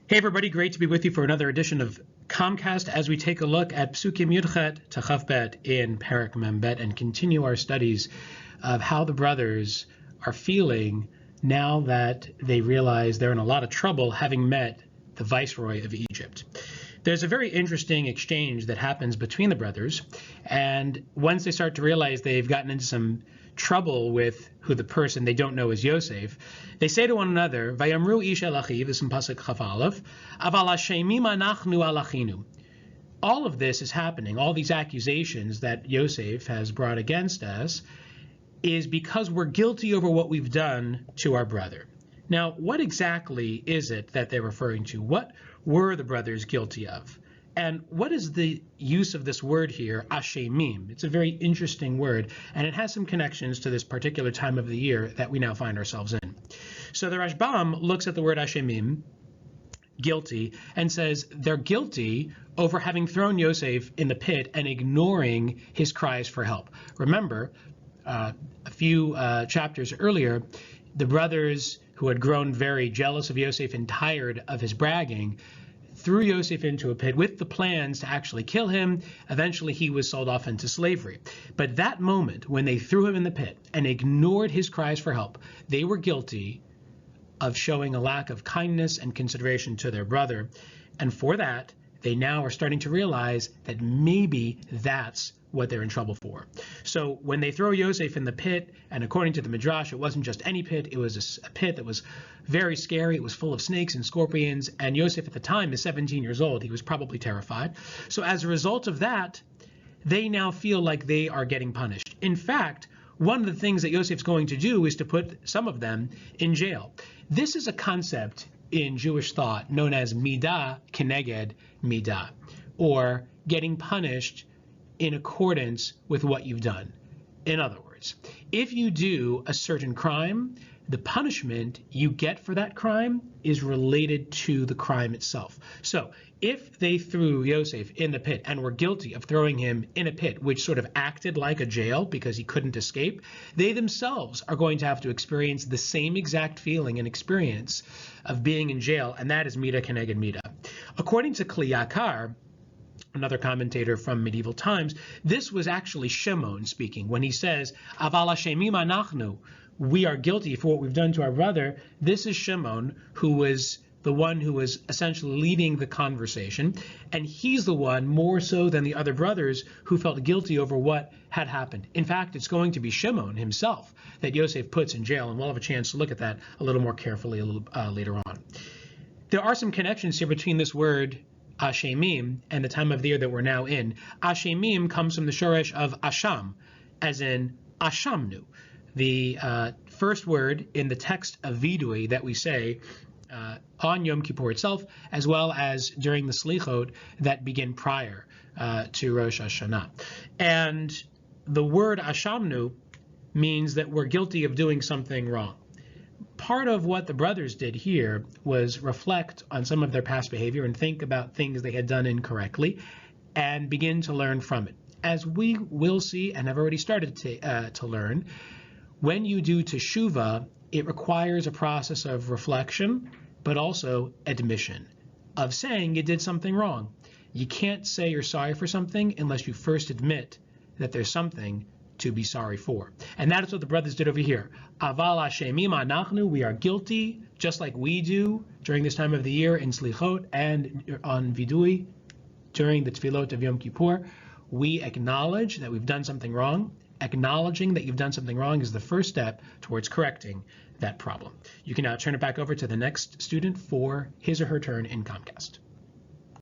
Hey everybody, great to be with you for another edition of Comcast as we take a look at Pesukim Yudchet to Chafbet in Perek Membet and continue our studies of how the brothers are feeling now that they realize they're in a lot of trouble having met the viceroy of Egypt. There's a very interesting exchange that happens between the brothers, and once they start to realize they've gotten into some trouble with who the person they don't know is Yosef, they say to one another, Vayamru ish el achiv, this is in Pasuk Chaf Aleph, Aval hashemim anachnu al achinu. All of this is happening, all these accusations that Yosef has brought against us, is because we're guilty over what we've done to our brother. Now, what exactly is it that they're referring to? What were the brothers guilty of? And what is the use of this word here, ashemim? It's a very interesting word, and it has some connections to this particular time of the year that we now find ourselves in. So the Rashbam looks at the word ashemim, guilty, and says they're guilty over having thrown Yosef in the pit and ignoring his cries for help. Remember, a few chapters earlier, the brothers who had grown very jealous of Yosef and tired of his bragging threw Yosef into a pit with the plans to actually kill him. Eventually, he was sold off into slavery. But that moment, when they threw him in the pit and ignored his cries for help, they were guilty of showing a lack of kindness and consideration to their brother. And for that, they now are starting to realize that maybe that's what they're in trouble for. So when they throw Yosef in the pit, and according to the Midrash, it wasn't just any pit, it was a pit that was very scary. It was full of snakes and scorpions, and Yosef at the time is 17 years old. He was probably terrified. So as a result of that, they now feel like they are getting punished. In fact, one of the things that Yosef's going to do is to put some of them in jail. This is a concept in Jewish thought known as midah keneged midah, or getting punished in accordance with what you've done. In other words, if you do a certain crime, the punishment you get for that crime is related to the crime itself. So if they threw Yosef in the pit and were guilty of throwing him in a pit, which sort of acted like a jail because he couldn't escape, they themselves are going to have to experience the same exact feeling and experience of being in jail, and that is midah keneged midah. According to Kli Yakar, another commentator from medieval times, this was actually Shamone speaking when he says, Aval hashemim anachnu, we are guilty for what we've done to our brother. This is Shamone, who was the one who was essentially leading the conversation, and he's the one more so than the other brothers who felt guilty over what had happened. In fact, it's going to be Shamone himself that Yosef puts in jail, and we'll have a chance to look at that a little more carefully a little later on. There are some connections here between this word Ashemim and the time of the year that we're now in. Ashemim comes from the shoresh of Asham, as in Ashamnu, the first word in the text of Vidui that we say on Yom Kippur itself, as well as during the Slichot that begin prior to Rosh Hashanah. And the word Ashamnu means that we're guilty of doing something wrong. Part of what the brothers did here was reflect on some of their past behavior and think about things they had done incorrectly and begin to learn from it. As we will see and have already started to learn, when you do teshuvah, it requires a process of reflection, but also admission of saying you did something wrong. You can't say you're sorry for something unless you first admit that there's something to be sorry for. And that is what the brothers did over here. Aval hashemim anachnu, we are guilty, just like we do during this time of the year in Slichot and on Vidui during the Tefillot of Yom Kippur. We acknowledge that we've done something wrong. Acknowledging that you've done something wrong is the first step towards correcting that problem. You can now turn it back over to the next student for his or her turn in Comcast.